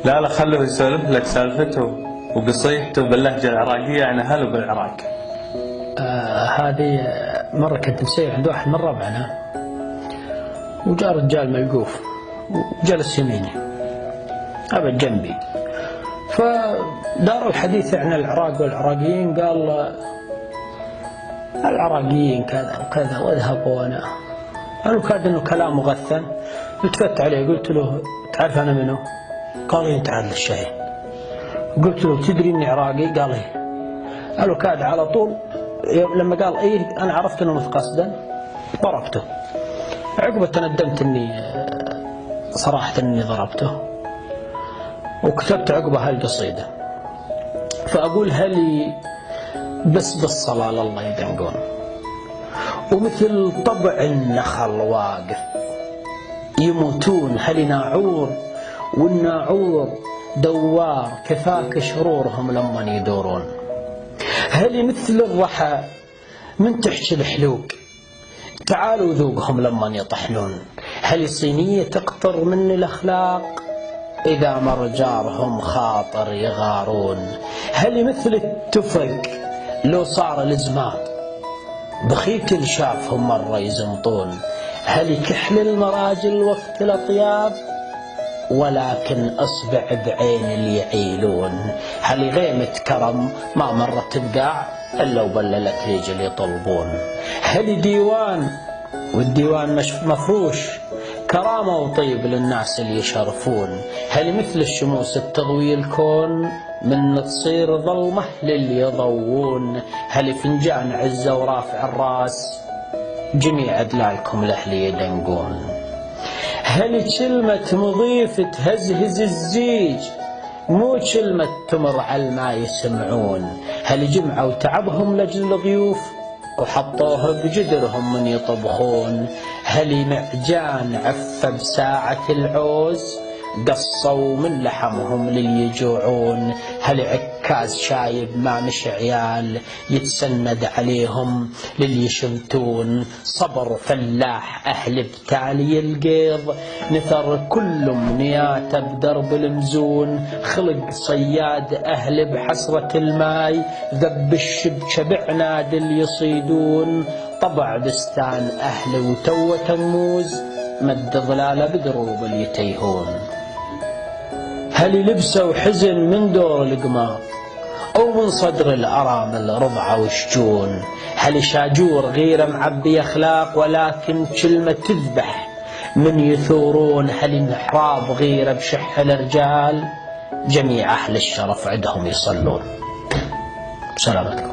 لا لا، خلوه يسولف لك سالفته وقصيدته باللهجة العراقية عن أهله بالعراق. هذه مرة كنت مسير عند واحد من ربعنا، وجاء رجال ملقوف وجلس يميني أبد جنبي، فداروا الحديث عن العراق والعراقيين. قال العراقيين كذا وكذا واذهب وانا. قالوا كاد انه كلام مغثن. التفت عليه قلت له تعرف انا منه؟ قال انت عادل الشاهين. قلت له تدري اني عراقي؟ قال ايه. قالوا كاد على طول لما قال ايه انا عرفت انه متقصدا ضربته. عقبه تندمت اني صراحه اني ضربته، وكتبت عقبه هالقصيده. فاقول هلي بس بالصلاة لله يدنقون، ومثل طبع النخل واقف يموتون. هلي ناعور والناعور دوار كفاك شرورهم لمن يدورون. هلي مثل الرحى من تحشي الحلوق تعالوا ذوقهم لمن يطحنون. هلي صينية تقطر من الأخلاق إذا مر جارهم خاطر يغارون. هلي مثل التفق لو صار الازمات بخيت اللي شافهم مرة يزمطون. هل كحل المراجل وقت الأطياب ولكن أصبع بعين اللي يعيلون. هل غيمة كرم ما مرت بقاع إلا وبللت رجل يطلبون. هل ديوان والديوان مفروش كرامة وطيب للناس اللي يشرفون. هل مثل الشموس التضوي الكون من تصير ظلمة للي يضوون. هل فنجان عزة ورافع الراس جميع أدلالكم لأهلي يدنقون. هل كلمة مضيف تهزهز الزيج مو كلمة تمر على ما يسمعون. هل جمعوا تعبهم لجل الضيوف وحطوه بجدرهم من يطبخون. هل معجان عف بساعة العوز قصوا من لحمهم لليجوعون. هل عكاز شايب ما مش عيال يتسند عليهم لليشمتون. صبر فلاح أهل بتالي القيض نثر كل منياته بدرب المزون. خلق صياد أهل بحسرة الماي ذب الشبكة بعناد اللي يصيدون. طبع دستان أهل وتو تموز مد ظلال بدروب اللي يتيهون. هل لبسوا حزن من دور القمار أو من صدر الأرامل رضعة وشجون. هل شاجور غير معبي أخلاق ولكن كلمة تذبح من يثورون. هل محراب غير بشح الرجال جميع أهل الشرف عندهم يصلون. سلامتكم.